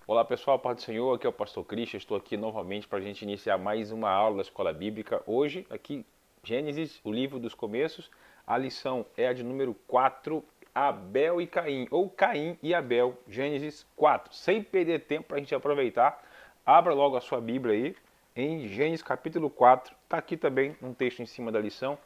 Olá pessoal, paz do Senhor, aqui é o Pastor Cristian, estou aqui novamente para a gente iniciar mais uma aula da Escola Bíblica. Hoje, aqui, Gênesis, o livro dos começos, a lição é a de número 4, Abel e Caim, ou Caim e Abel, Gênesis 4. Sem perder tempo para a gente aproveitar, abra logo a sua Bíblia aí, em Gênesis capítulo 4, está aqui também um texto em cima da lição.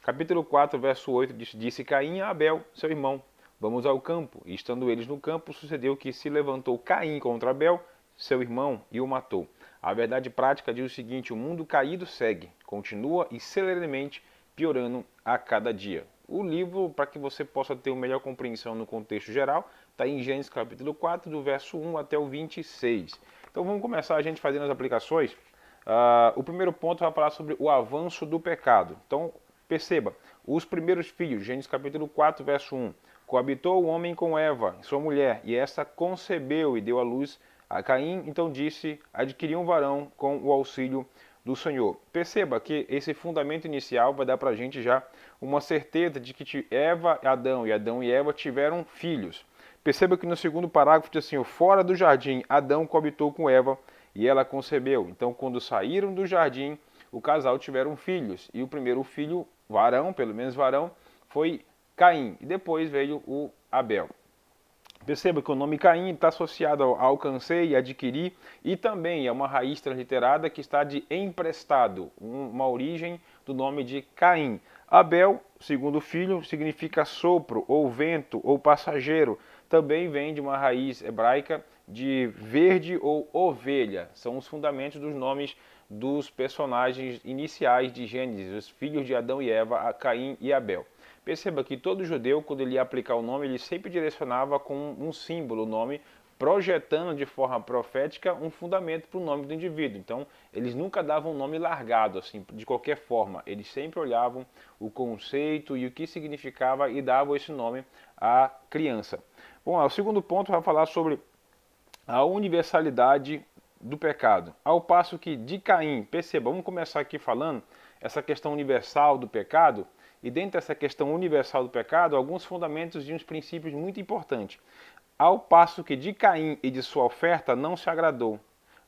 Capítulo 4, verso 8, disse Caim a Abel, seu irmão, vamos ao campo. E estando eles no campo, sucedeu que se levantou Caim contra Abel, seu irmão, e o matou. A verdade prática diz o seguinte: o mundo caído segue, continua e celeremente piorando a cada dia. O livro, para que você possa ter uma melhor compreensão no contexto geral, está em Gênesis capítulo 4, do verso 1 até o 26. Então vamos começar a gente fazendo as aplicações. O primeiro ponto vai falar sobre o avanço do pecado. Então, perceba, os primeiros filhos, Gênesis capítulo 4, verso 1. Coabitou o homem com Eva, sua mulher, e esta concebeu e deu à luz a Caim. Então disse, adquiri um varão com o auxílio do Senhor. Perceba que esse fundamento inicial vai dar para a gente já uma certeza de que Adão e Eva tiveram filhos. Perceba que no segundo parágrafo diz assim, fora do jardim, Adão coabitou com Eva e ela concebeu. Então, quando saíram do jardim, o casal tiveram filhos. E o primeiro filho, varão, pelo menos varão, foi Caim. E depois veio o Abel. Perceba que o nome Caim está associado ao alcancei, adquirir, e também é uma raiz transliterada que está de emprestado, uma origem do nome de Caim. Abel, segundo filho, significa sopro, ou vento, ou passageiro. Também vem de uma raiz hebraica de verde ou ovelha. São os fundamentos dos nomes dos personagens iniciais de Gênesis, os filhos de Adão e Eva, Caim e Abel. Perceba que todo judeu, quando ele ia aplicar o nome, ele sempre direcionava com um símbolo o nome, projetando de forma profética um fundamento para o nome do indivíduo. Então, eles nunca davam um nome largado, assim, de qualquer forma. Eles sempre olhavam o conceito e o que significava e davam esse nome à criança. Bom, o segundo ponto vai falar sobre a universalidade do pecado. Ao passo que de Caim, perceba, vamos começar aqui falando essa questão universal do pecado, e dentro dessa questão universal do pecado, alguns fundamentos e uns princípios muito importantes. Ao passo que de Caim e de sua oferta não se agradou.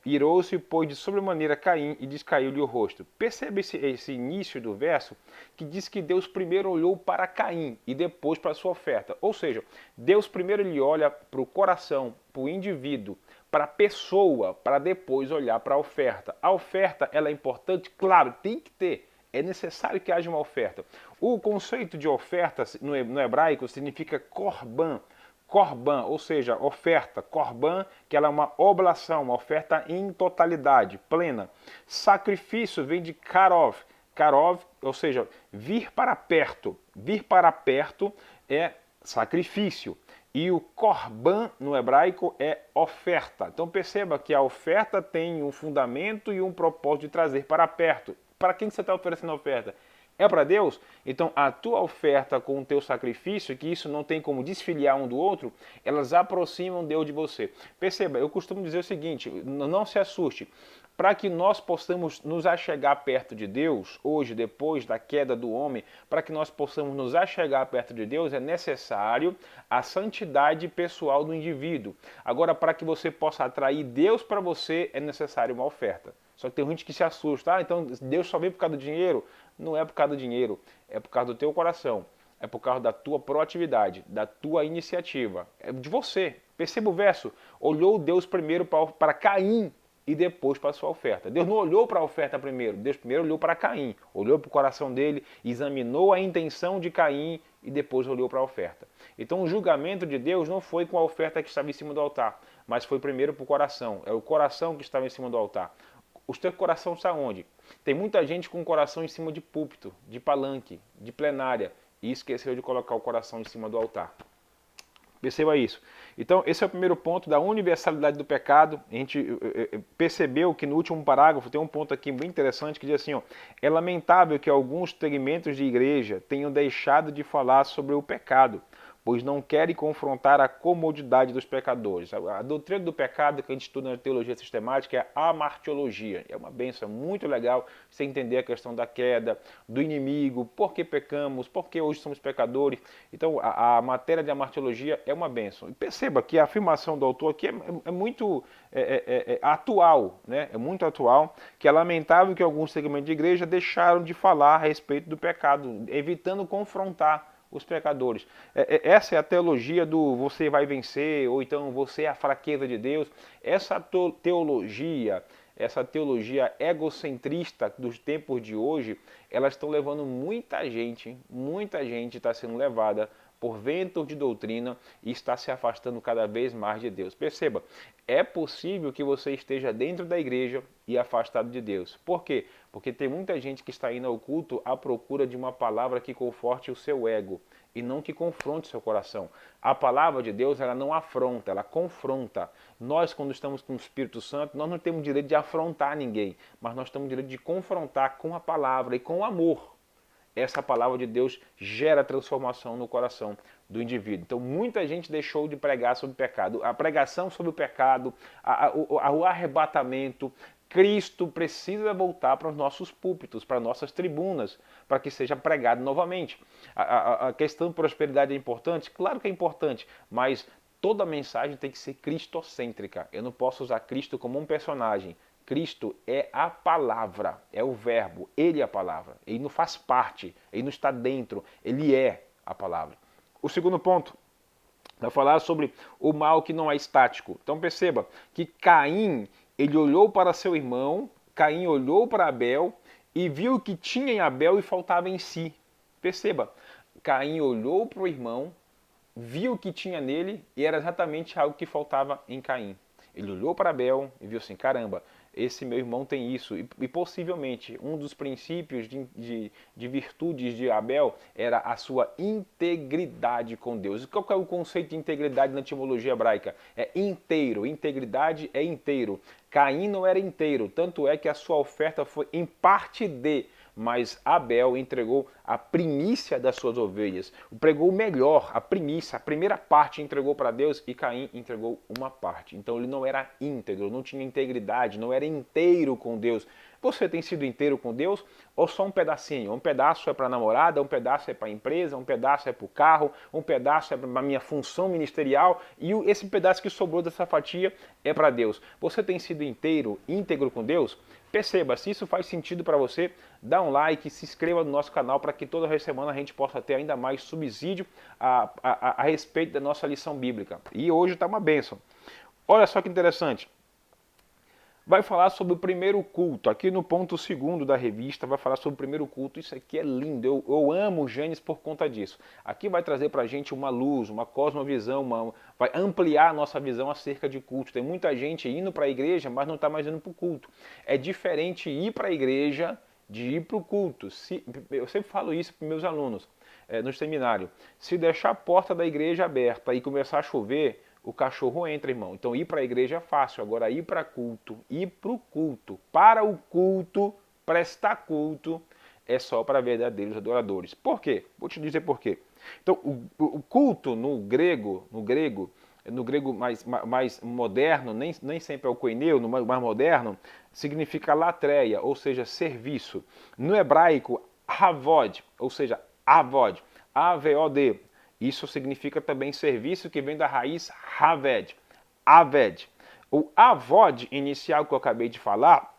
Irou-se, pois, de sobremaneira Caim e descaiu-lhe o rosto. Percebe esse início do verso que diz que Deus primeiro olhou para Caim e depois para a sua oferta. Ou seja, Deus primeiro ele olha para o coração, para o indivíduo, para a pessoa, para depois olhar para a oferta. A oferta ela é importante? Claro, tem que ter. É necessário que haja uma oferta. O conceito de oferta no hebraico significa korban. Korban, ou seja, oferta. Korban, que ela é uma oblação, uma oferta em totalidade, plena. Sacrifício vem de karov. Karov, ou seja, vir para perto. Vir para perto é sacrifício. E o korban no hebraico é oferta. Então perceba que a oferta tem um fundamento e um propósito de trazer para perto. Para quem você está oferecendo a oferta? É para Deus? Então a tua oferta com o teu sacrifício, que isso não tem como desfiliar um do outro, elas aproximam Deus de você. Perceba, eu costumo dizer o seguinte, não se assuste. Para que nós possamos nos achegar perto de Deus, hoje, depois da queda do homem, para que nós possamos nos achegar perto de Deus, é necessário a santidade pessoal do indivíduo. Agora, para que você possa atrair Deus para você, é necessário uma oferta. Só que tem gente que se assusta. Então Deus só vem por causa do dinheiro? Não é por causa do dinheiro, é por causa do teu coração. É por causa da tua proatividade, da tua iniciativa. É de você. Perceba o verso. Olhou Deus primeiro para Caim e depois para a sua oferta. Deus não olhou para a oferta primeiro. Deus primeiro olhou para Caim. Olhou para o coração dele, examinou a intenção de Caim e depois olhou para a oferta. Então o julgamento de Deus não foi com a oferta que estava em cima do altar, mas foi primeiro para o coração. É o coração que estava em cima do altar. O teu coração está onde? Tem muita gente com o coração em cima de púlpito, de palanque, de plenária, e esqueceu de colocar o coração em cima do altar. Perceba isso. Então, esse é o primeiro ponto da universalidade do pecado. A gente percebeu que no último parágrafo tem um ponto aqui bem interessante que diz assim, ó, é lamentável que alguns segmentos de igreja tenham deixado de falar sobre o pecado, pois não querem confrontar a comodidade dos pecadores. A doutrina do pecado que a gente estuda na teologia sistemática é a amartiologia. É uma bênção muito legal você entender a questão da queda, do inimigo, por que pecamos, por que hoje somos pecadores. Então, a matéria de amartiologia é uma bênção. E perceba que a afirmação do autor aqui é muito atual, né? É muito atual, que é lamentável que alguns segmentos de igreja deixaram de falar a respeito do pecado, evitando confrontar os pecadores. Essa é a teologia do você vai vencer, ou então você é a fraqueza de Deus. Essa teologia egocentrista dos tempos de hoje, elas estão levando muita gente está sendo levada por ventos de doutrina e está se afastando cada vez mais de Deus. Perceba, é possível que você esteja dentro da igreja e afastado de Deus. Por quê? Porque tem muita gente que está indo ao culto à procura de uma palavra que conforte o seu ego e não que confronte o seu coração. A palavra de Deus, ela não afronta, ela confronta. Nós, quando estamos com o Espírito Santo, nós não temos direito de afrontar ninguém, mas nós temos direito de confrontar com a palavra e com o amor. Essa palavra de Deus gera transformação no coração do indivíduo. Então, muita gente deixou de pregar sobre o pecado. A pregação sobre o pecado, o arrebatamento, Cristo precisa voltar para os nossos púlpitos, para nossas tribunas, para que seja pregado novamente. A questão de prosperidade é importante? Claro que é importante, mas toda a mensagem tem que ser cristocêntrica. Eu não posso usar Cristo como um personagem. Cristo é a palavra, é o verbo, ele é a palavra. Ele não faz parte, ele não está dentro, ele é a palavra. O segundo ponto, vai falar sobre o mal que não é estático. Então perceba que Caim, ele olhou para seu irmão, Caim olhou para Abel e viu o que tinha em Abel e faltava em si. Perceba, Caim olhou para o irmão, viu o que tinha nele e era exatamente algo que faltava em Caim. Ele olhou para Abel e viu assim, caramba, esse meu irmão tem isso. E possivelmente um dos princípios de virtudes de Abel era a sua integridade com Deus. E qual é o conceito de integridade na etimologia hebraica? É inteiro, integridade é inteiro. Caim não era inteiro, tanto é que a sua oferta foi em parte de, mas Abel entregou a primícia das suas ovelhas, pregou o melhor, a primícia, a primeira parte entregou para Deus e Caim entregou uma parte. Então ele não era íntegro, não tinha integridade, não era inteiro com Deus. Você tem sido inteiro com Deus ou só um pedacinho? Um pedaço é para a namorada, um pedaço é para a empresa, um pedaço é para o carro, um pedaço é para a minha função ministerial e esse pedaço que sobrou dessa fatia é para Deus. Você tem sido inteiro, íntegro com Deus? Perceba, se isso faz sentido para você, dá um like, se inscreva no nosso canal para que toda semana a gente possa ter ainda mais subsídio a respeito da nossa lição bíblica. E hoje está uma bênção. Olha só que interessante. Vai falar sobre o primeiro culto. Aqui no ponto 2º da revista vai falar sobre o primeiro culto. Isso aqui é lindo. Eu amo Gênesis por conta disso. Aqui vai trazer para a gente uma luz, uma cosmovisão, vai ampliar a nossa visão acerca de culto. Tem muita gente indo para a igreja, mas não está mais indo para o culto. É diferente ir para a igreja de ir para o culto. Eu sempre falo isso para meus alunos no seminário. Se deixar a porta da igreja aberta e começar a chover, o cachorro entra, irmão. Então ir para a igreja é fácil. Agora ir para culto, ir para o culto, para o culto, prestar culto, é só para verdadeiros adoradores. Por quê? Vou te dizer por quê. Então o culto no grego mais moderno, nem sempre é o koineu, no mais moderno, significa latreia, ou seja, serviço. No hebraico, havod, ou seja, avod, A-V-O-D. Isso significa também serviço, que vem da raiz haved, aved. O avod inicial que eu acabei de falar,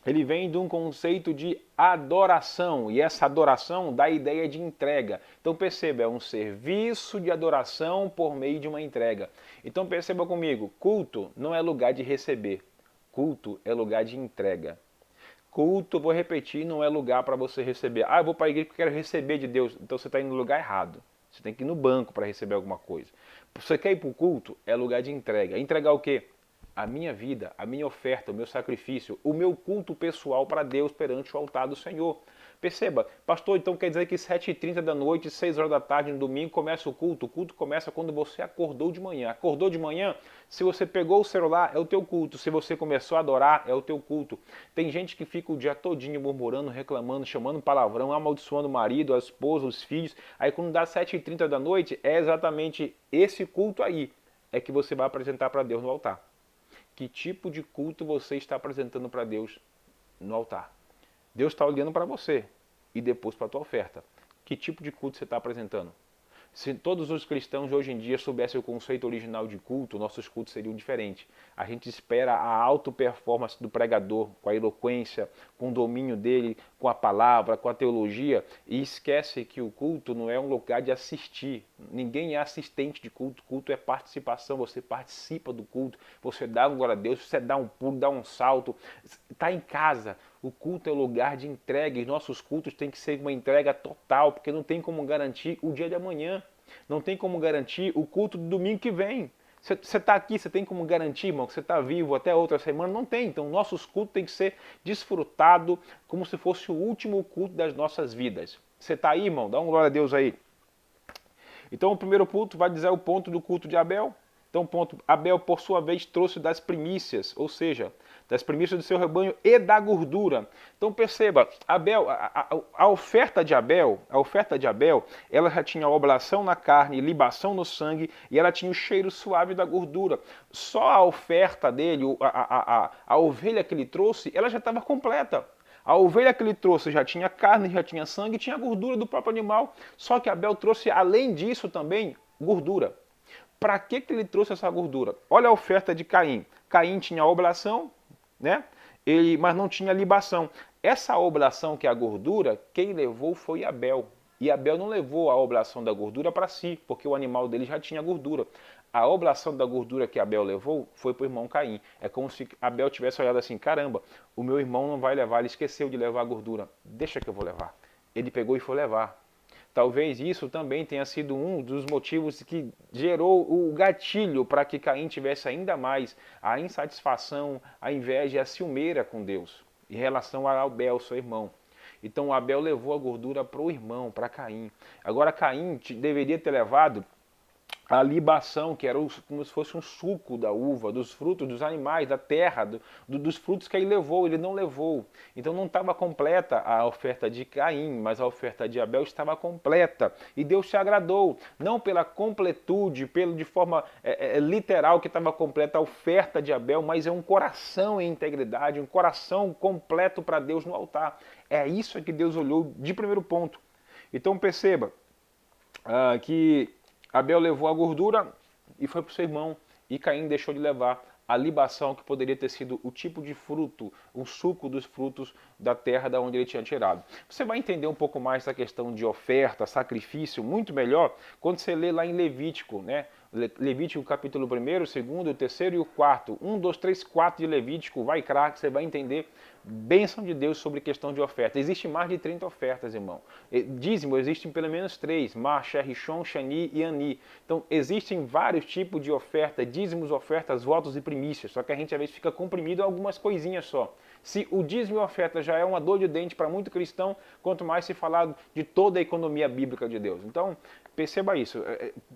ele vem de um conceito de adoração, e essa adoração dá a ideia de entrega. Então perceba, é um serviço de adoração por meio de uma entrega. Então perceba comigo, culto não é lugar de receber, culto é lugar de entrega. Culto, vou repetir, não é lugar para você receber. Ah, eu vou para a igreja porque eu quero receber de Deus. Então você está indo no lugar errado. Você tem que ir no banco para receber alguma coisa. Você quer ir para o culto? É lugar de entrega. Entregar o quê? A minha vida, a minha oferta, o meu sacrifício, o meu culto pessoal para Deus perante o altar do Senhor. Perceba, pastor, então quer dizer que 7h30 da noite, 6 horas da tarde, no domingo, começa o culto? O culto começa quando você acordou de manhã. Acordou de manhã, se você pegou o celular, é o teu culto. Se você começou a adorar, é o teu culto. Tem gente que fica o dia todinho murmurando, reclamando, chamando palavrão, amaldiçoando o marido, a esposa, os filhos. Aí quando dá 7h30 da noite, é exatamente esse culto aí é que você vai apresentar para Deus no altar. Que tipo de culto você está apresentando para Deus no altar? Deus está olhando para você e depois para a tua oferta. Que tipo de culto você está apresentando? Se todos os cristãos hoje em dia soubessem o conceito original de culto, nossos cultos seriam diferentes. A gente espera a alta performance do pregador, com a eloquência, com o domínio dele, com a palavra, com a teologia, e esquece que o culto não é um lugar de assistir. Ninguém é assistente de culto. Culto é participação, você participa do culto, você dá um glória a Deus, você dá um pulo, dá um salto, está em casa. O culto é o lugar de entrega e nossos cultos têm que ser uma entrega total, porque não tem como garantir o dia de amanhã. Não tem como garantir o culto do domingo que vem. Você está aqui, você tem como garantir, irmão, que você está vivo até outra semana? Não tem. Então, nossos cultos têm que ser desfrutados como se fosse o último culto das nossas vidas. Você está aí, irmão? Dá uma glória a Deus aí. Então, o primeiro culto vai dizer o ponto do culto de Abel. Então, ponto, Abel, por sua vez, trouxe das primícias, ou seja, das primícias do seu rebanho e da gordura. Então, perceba, Abel, a oferta de Abel, ela já tinha oblação na carne, libação no sangue, e ela tinha o cheiro suave da gordura. Só a oferta dele, a ovelha que ele trouxe, ela já estava completa. A ovelha que ele trouxe já tinha carne, já tinha sangue, tinha gordura do próprio animal. Só que Abel trouxe, além disso, também gordura. Para que ele trouxe essa gordura? Olha a oferta de Caim. Caim tinha oblação, né? Mas não tinha libação. Essa oblação, que é a gordura, quem levou foi Abel. E Abel não levou a oblação da gordura para si, porque o animal dele já tinha gordura. A oblação da gordura que Abel levou foi para o irmão Caim. É como se Abel tivesse olhado assim, caramba, o meu irmão não vai levar, ele esqueceu de levar a gordura. Deixa que eu vou levar. Ele pegou e foi levar. Talvez isso também tenha sido um dos motivos que gerou o gatilho para que Caim tivesse ainda mais a insatisfação, a inveja e a ciumeira com Deus, em relação a Abel, seu irmão. Então Abel levou a gordura para o irmão, para Caim. Agora Caim deveria ter levado a libação, que era como se fosse um suco da uva, dos frutos, dos animais, da terra, dos frutos que ele levou, ele não levou. Então não estava completa a oferta de Caim, mas a oferta de Abel estava completa. E Deus se agradou, não pela completude, de forma literal que estava completa a oferta de Abel, mas é um coração em integridade, um coração completo para Deus no altar. É isso que Deus olhou de primeiro ponto. Então perceba que Abel levou a gordura e foi para o seu irmão, e Caim deixou de levar a libação, que poderia ter sido o tipo de fruto, o suco dos frutos da terra da onde ele tinha tirado. Você vai entender um pouco mais essa questão de oferta, sacrifício, muito melhor, quando você lê lá em Levítico, né? Levítico capítulo 1º, 2º, 3º e o 4º. 1, 2, 3, 4 de Levítico, vai craque, você vai entender bênção de Deus sobre questão de oferta. Existem mais de 30 ofertas, irmão. Dízimo, existem pelo menos 3, Mar, Rishon, Shani e Ani. Então, existem vários tipos de oferta, dízimos, ofertas, votos e primícias. Só que a gente às vezes fica comprimido a algumas coisinhas só. Se o dízimo e oferta já é uma dor de dente para muito cristão, quanto mais se falar de toda a economia bíblica de Deus. Então, perceba isso.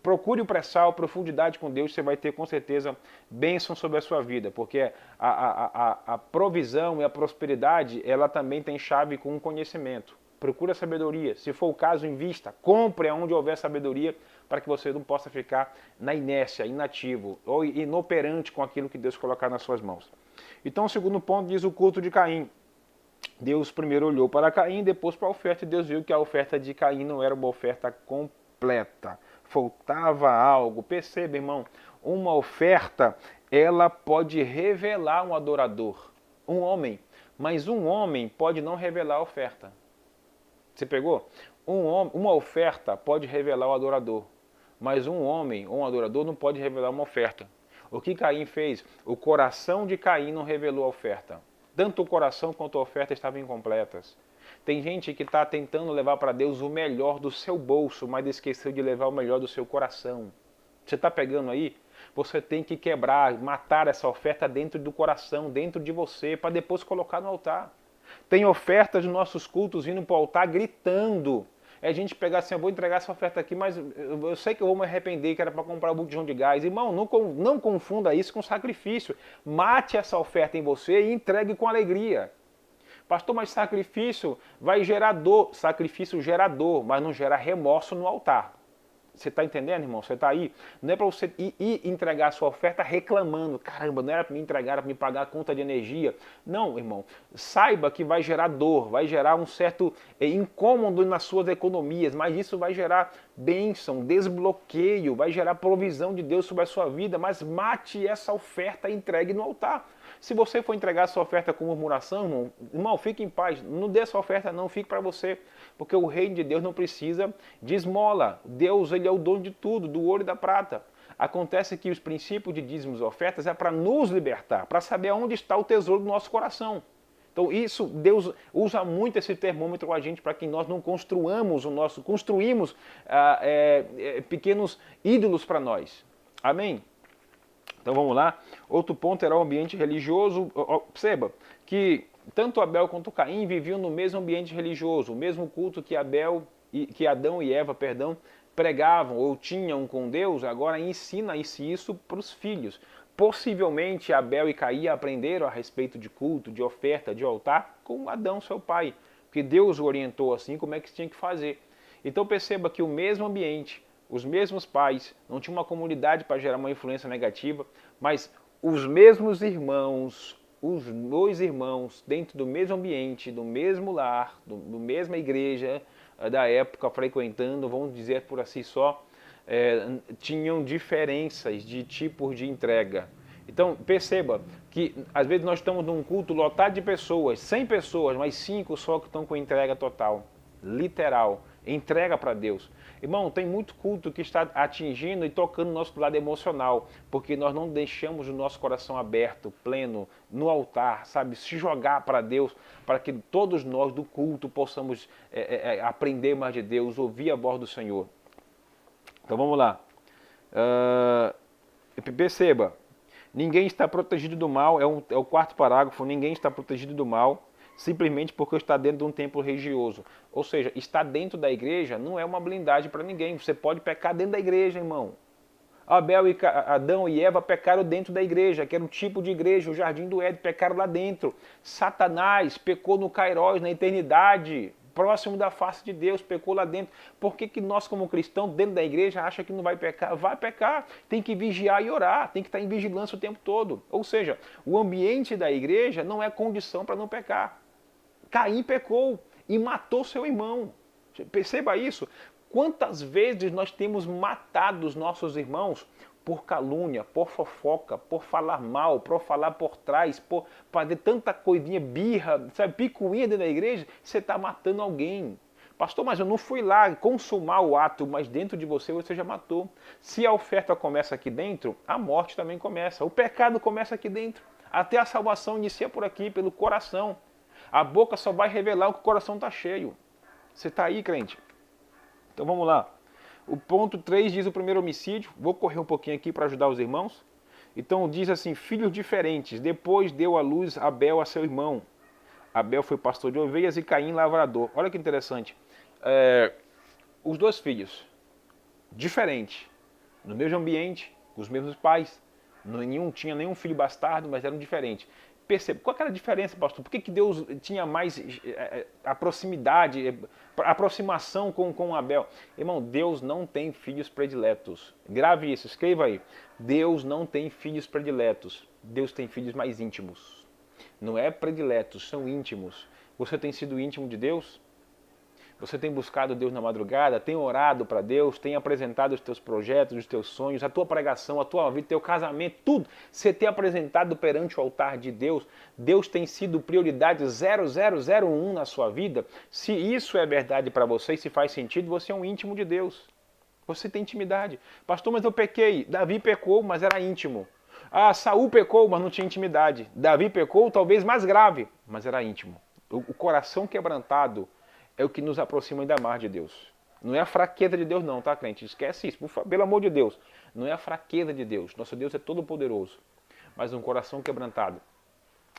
Procure o pré-sal, profundidade com Deus, você vai ter com certeza bênção sobre a sua vida, porque a provisão e a prosperidade, ela também tem chave com o conhecimento. Procure a sabedoria. Se for o caso, invista. Compre onde houver sabedoria, para que você não possa ficar na inércia, inativo ou inoperante com aquilo que Deus colocar nas suas mãos. Então, o segundo ponto diz o culto de Caim. Deus primeiro olhou para Caim, depois para a oferta, e Deus viu que a oferta de Caim não era uma oferta completa. Faltava algo. Perceba, irmão, uma oferta, ela pode revelar um adorador, um homem, mas um homem pode não revelar a oferta. Você pegou? Uma oferta pode revelar o adorador, mas um homem ou um adorador não pode revelar uma oferta. O que Caim fez? O coração de Caim não revelou a oferta. Tanto o coração quanto a oferta estavam incompletas. Tem gente que está tentando levar para Deus o melhor do seu bolso, mas esqueceu de levar o melhor do seu coração. Você está pegando aí? Você tem que quebrar, matar essa oferta dentro do coração, dentro de você, para depois colocar no altar. Tem ofertas dos nossos cultos vindo para o altar gritando. É a gente pegar assim, eu vou entregar essa oferta aqui, mas eu sei que eu vou me arrepender, que era para comprar um botijão de gás. Irmão, não confunda isso com sacrifício. Mate essa oferta em você e entregue com alegria. Pastor, mas sacrifício vai gerar dor. Sacrifício gera dor, mas não gera remorso no altar. Você está entendendo, irmão? Você está aí? Não é para você ir entregar a sua oferta reclamando. Caramba, não era para me entregar, era para me pagar a conta de energia. Não, irmão. Saiba que vai gerar dor, vai gerar um certo incômodo nas suas economias, mas isso vai gerar bênção, desbloqueio, vai gerar provisão de Deus sobre a sua vida, mas mate essa oferta e entregue no altar. Se você for entregar a sua oferta com murmuração, irmão, fique em paz. Não dê sua oferta não, fique para você. Porque o reino de Deus não precisa de esmola. Deus, ele é o dono de tudo, do ouro e da prata. Acontece que os princípios de dízimos e ofertas é para nos libertar, para saber onde está o tesouro do nosso coração. Então isso, Deus usa muito esse termômetro com a gente para que nós não construamos pequenos ídolos para nós. Amém? Então vamos lá. Outro ponto era o ambiente religioso. Perceba que tanto Abel quanto Caim viviam no mesmo ambiente religioso, o mesmo culto que Adão e Eva, pregavam ou tinham com Deus. Agora ensina-se isso para os filhos. Possivelmente Abel e Caim aprenderam a respeito de culto, de oferta, de altar com Adão, seu pai, porque Deus o orientou assim como é que tinha que fazer. Então perceba que o mesmo ambiente, os mesmos pais, não tinha uma comunidade para gerar uma influência negativa, mas os mesmos irmãos, os dois irmãos, dentro do mesmo ambiente, do mesmo lar, do mesma igreja da época, frequentando, vamos dizer por assim só, tinham diferenças de tipos de entrega. Então perceba que às vezes nós estamos num culto lotado de pessoas, 100 pessoas, mas 5 só que estão com entrega total, literal, entrega para Deus. Irmão, tem muito culto que está atingindo e tocando o nosso lado emocional, porque nós não deixamos o nosso coração aberto, pleno, no altar, sabe, se jogar para Deus, para que todos nós do culto possamos aprender mais de Deus, ouvir a voz do Senhor. Então vamos lá. Perceba, ninguém está protegido do mal, é o quarto parágrafo, ninguém está protegido do mal, simplesmente porque está dentro de um templo religioso. Ou seja, estar dentro da igreja não é uma blindagem para ninguém. Você pode pecar dentro da igreja, irmão. Adão e Eva pecaram dentro da igreja, que era um tipo de igreja, o Jardim do Éden, pecaram lá dentro. Satanás pecou no Kairos, na eternidade, próximo da face de Deus, pecou lá dentro. Por que nós, como cristãos, dentro da igreja, acha que não vai pecar? Vai pecar, tem que vigiar e orar, tem que estar em vigilância o tempo todo. Ou seja, o ambiente da igreja não é condição para não pecar. Caim pecou e matou seu irmão. Perceba isso. Quantas vezes nós temos matado os nossos irmãos por calúnia, por fofoca, por falar mal, por falar por trás, por fazer tanta coisinha, birra, sabe, picuinha dentro da igreja, você está matando alguém. Pastor, mas eu não fui lá consumar o ato, mas dentro de você já matou. Se a oferta começa aqui dentro, a morte também começa. O pecado começa aqui dentro. Até a salvação inicia por aqui, pelo coração. A boca só vai revelar o que o coração está cheio. Você está aí, crente? Então vamos lá. O ponto 3 diz o primeiro homicídio. Vou correr um pouquinho aqui para ajudar os irmãos. Então diz assim, filhos diferentes. Depois deu à luz Abel a seu irmão. Abel foi pastor de ovelhas e Caim lavrador. Olha que interessante. Os dois filhos, diferentes, no mesmo ambiente, com os mesmos pais. Nenhum tinha nenhum filho bastardo, mas eram diferentes. Perceba, qual era a diferença, pastor? Por que Deus tinha mais a proximidade, a aproximação com Abel? Irmão, Deus não tem filhos prediletos. Grave isso, escreva aí. Deus não tem filhos prediletos. Deus tem filhos mais íntimos. Não é prediletos, são íntimos. Você tem sido íntimo de Deus? Você tem buscado Deus na madrugada, tem orado para Deus, tem apresentado os teus projetos, os teus sonhos, a tua pregação, a tua vida, teu casamento, tudo. Você tem apresentado perante o altar de Deus. Deus tem sido prioridade 0001 na sua vida. Se isso é verdade para você e se faz sentido, você é um íntimo de Deus. Você tem intimidade. Pastor, mas eu pequei. Davi pecou, mas era íntimo. Saul pecou, mas não tinha intimidade. Davi pecou, talvez mais grave, mas era íntimo. O coração quebrantado é o que nos aproxima ainda mais de Deus. Não é a fraqueza de Deus não, tá, crente? Esquece isso, pelo amor de Deus. Não é a fraqueza de Deus. Nosso Deus é todo poderoso. Mas um coração quebrantado,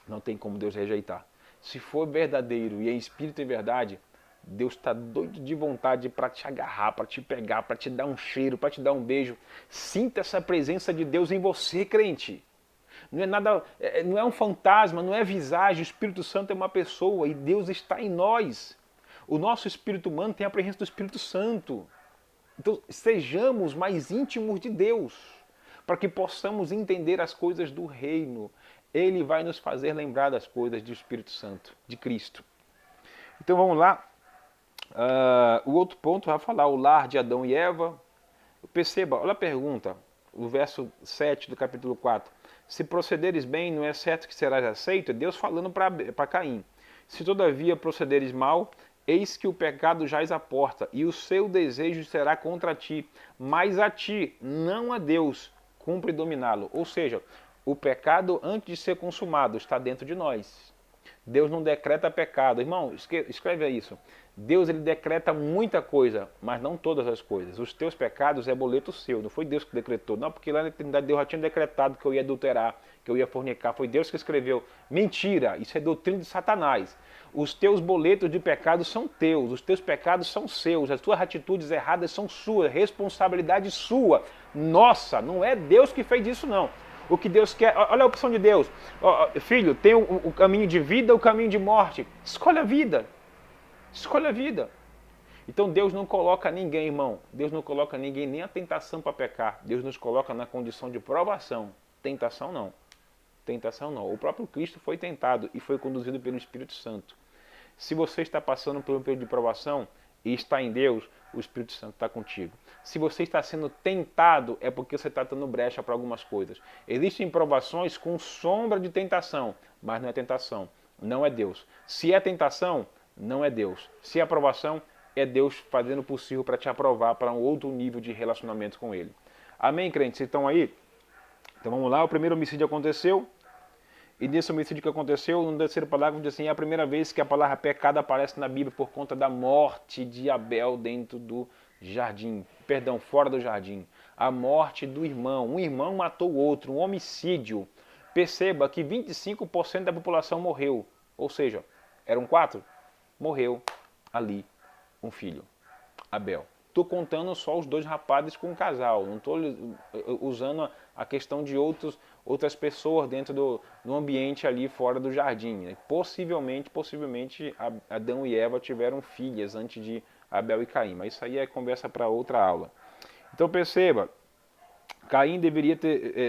não tem como Deus rejeitar. Se for verdadeiro e é espírito e verdade, Deus está doido de vontade para te agarrar, para te pegar, para te dar um cheiro, para te dar um beijo. Sinta essa presença de Deus em você, crente. Não é nada, não é um fantasma, não é visagem. O Espírito Santo é uma pessoa e Deus está em nós. O nosso espírito humano tem a presença do Espírito Santo. Então, sejamos mais íntimos de Deus, para que possamos entender as coisas do reino. Ele vai nos fazer lembrar das coisas do Espírito Santo, de Cristo. Então vamos lá. O outro ponto vai falar o lar de Adão e Eva. Perceba, olha a pergunta, o verso 7 do capítulo 4. Se procederes bem, não é certo que serás aceito? É Deus falando para Caim. Se todavia procederes mal, eis que o pecado jaz à porta, e o seu desejo será contra ti, mas a ti, não a Deus, cumpre dominá-lo. Ou seja, o pecado, antes de ser consumado, está dentro de nós. Deus não decreta pecado. Irmão, escreve isso. Deus ele decreta muita coisa, mas não todas as coisas. Os teus pecados é boleto seu, não foi Deus que decretou. Não, porque lá na eternidade Deus já tinha decretado que eu ia adulterar, que eu ia fornicar. Foi Deus que escreveu. Mentira, isso é doutrina de Satanás. Os teus boletos de pecado são teus, os teus pecados são seus, as tuas atitudes erradas são suas, responsabilidade sua. Nossa, não é Deus que fez isso não. O que Deus quer, olha a opção de Deus. Filho, tem o caminho de vida, o caminho de morte. Escolhe a vida. Escolhe a vida. Então Deus não coloca ninguém, irmão. Deus não coloca ninguém nem a tentação para pecar. Deus nos coloca na condição de provação. Tentação não. Tentação não. O próprio Cristo foi tentado e foi conduzido pelo Espírito Santo. Se você está passando por um período de provação e está em Deus, o Espírito Santo está contigo. Se você está sendo tentado, é porque você está dando brecha para algumas coisas. Existem provações com sombra de tentação, mas não é tentação, não é Deus. Se é tentação, não é Deus. Se é aprovação, é Deus fazendo o possível para te aprovar para um outro nível de relacionamento com Ele. Amém, crentes? Vocês estão aí? Então vamos lá, o primeiro homicídio aconteceu. E nesse homicídio que aconteceu, no terceiro parágrafo diz assim, é a primeira vez que a palavra pecado aparece na Bíblia por conta da morte de Abel dentro do jardim, fora do jardim. A morte do irmão. Um irmão matou o outro, um homicídio. Perceba que 25% da população morreu. Ou seja, eram 4? Morreu ali um filho, Abel. Estou contando só os 2 rapazes com um casal, não estou usando a questão de outras pessoas dentro do ambiente ali fora do jardim. Possivelmente Adão e Eva tiveram filhas antes de Abel e Caim, mas isso aí é conversa para outra aula. Então perceba, Caim deveria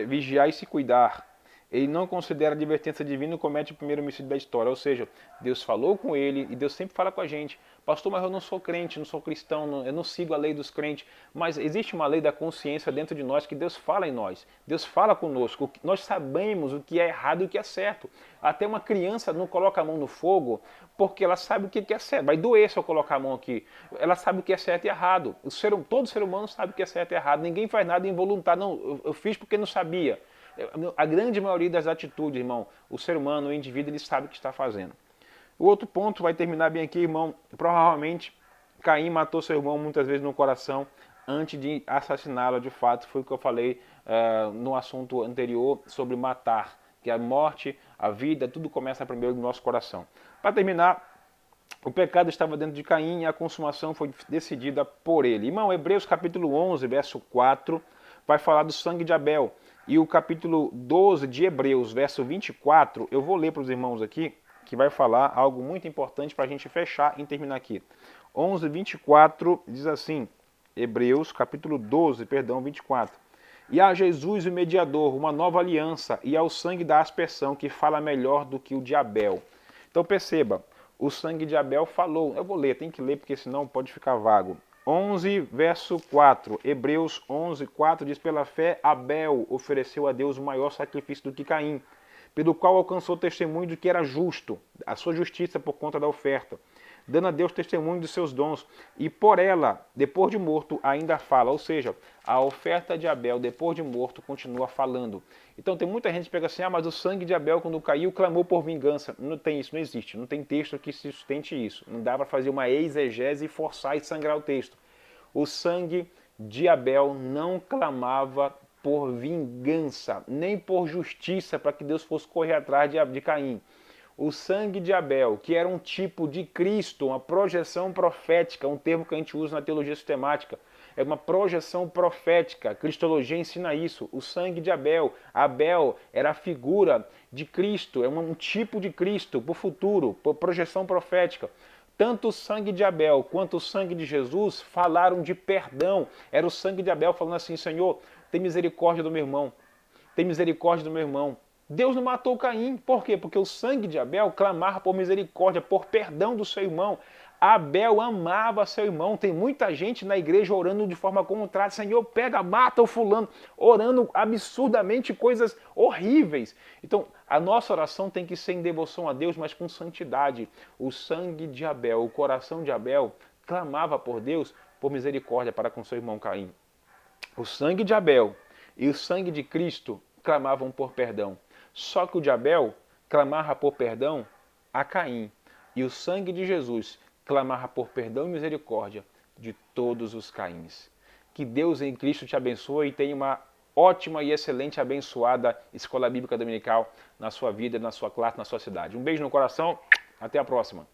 vigiar e se cuidar. Ele não considera a advertência divina e comete o primeiro homicídio da história. Ou seja, Deus falou com ele e Deus sempre fala com a gente. Pastor, mas eu não sou crente, não sou cristão, eu não sigo a lei dos crentes. Mas existe uma lei da consciência dentro de nós que Deus fala em nós. Deus fala conosco. Nós sabemos o que é errado e o que é certo. Até uma criança não coloca a mão no fogo porque ela sabe o que é certo. Vai doer se eu colocar a mão aqui. Ela sabe o que é certo e errado. Todo ser humano sabe o que é certo e errado. Ninguém faz nada involuntário. Não, eu fiz porque não sabia. A grande maioria das atitudes, irmão, o ser humano, o indivíduo, ele sabe o que está fazendo. O outro ponto vai terminar bem aqui, irmão. Provavelmente, Caim matou seu irmão muitas vezes no coração antes de assassiná-lo. De fato, foi o que eu falei no assunto anterior sobre matar. Que a morte, a vida, tudo começa primeiro no nosso coração. Para terminar, o pecado estava dentro de Caim e a consumação foi decidida por ele. Irmão, Hebreus capítulo 11, verso 4, vai falar do sangue de Abel. E o capítulo 12 de Hebreus, verso 24, eu vou ler para os irmãos aqui, que vai falar algo muito importante para a gente fechar e terminar aqui. 11, 24, diz assim, Hebreus, capítulo 12, 24. E a Jesus o mediador, uma nova aliança, e ao sangue da aspersão, que fala melhor do que o de Abel. Então perceba, o sangue de Abel falou, eu vou ler, tem que ler porque senão pode ficar vago. 11, verso 4, Hebreus 11, 4 diz, pela fé Abel ofereceu a Deus o maior sacrifício do que Caim, pelo qual alcançou testemunho de que era justo, a sua justiça por conta da oferta, dando a Deus testemunho de seus dons, e por ela, depois de morto, ainda fala, ou seja, a oferta de Abel, depois de morto, continua falando. Então tem muita gente que pega assim, mas o sangue de Abel, quando caiu, clamou por vingança. Não tem isso, não existe, não tem texto que sustente isso. Não dá para fazer uma exegese e forçar e sangrar o texto. O sangue de Abel não clamava por vingança, nem por justiça, para que Deus fosse correr atrás de Caim. O sangue de Abel, que era um tipo de Cristo, uma projeção profética, um termo que a gente usa na teologia sistemática. É uma projeção profética. A cristologia ensina isso. O sangue de Abel. Abel era a figura de Cristo, é um tipo de Cristo para o futuro, por projeção profética. Tanto o sangue de Abel quanto o sangue de Jesus falaram de perdão. Era o sangue de Abel falando assim: Senhor, tem misericórdia do meu irmão. Tem misericórdia do meu irmão. Deus não matou Caim. Por quê? Porque o sangue de Abel clamava por misericórdia, por perdão do seu irmão. Abel amava seu irmão. Tem muita gente na igreja orando de forma contrária. Senhor, pega, mata o fulano. Orando absurdamente coisas horríveis. Então, a nossa oração tem que ser em devoção a Deus, mas com santidade. O sangue de Abel, o coração de Abel, clamava por Deus, por misericórdia para com seu irmão Caim. O sangue de Abel e o sangue de Cristo clamavam por perdão. Só que o de Abel clamava por perdão a Caim. E o sangue de Jesus clamava por perdão e misericórdia de todos os Caíns. Que Deus em Cristo te abençoe e tenha uma ótima e excelente abençoada Escola Bíblica Dominical na sua vida, na sua classe, na sua cidade. Um beijo no coração, até a próxima.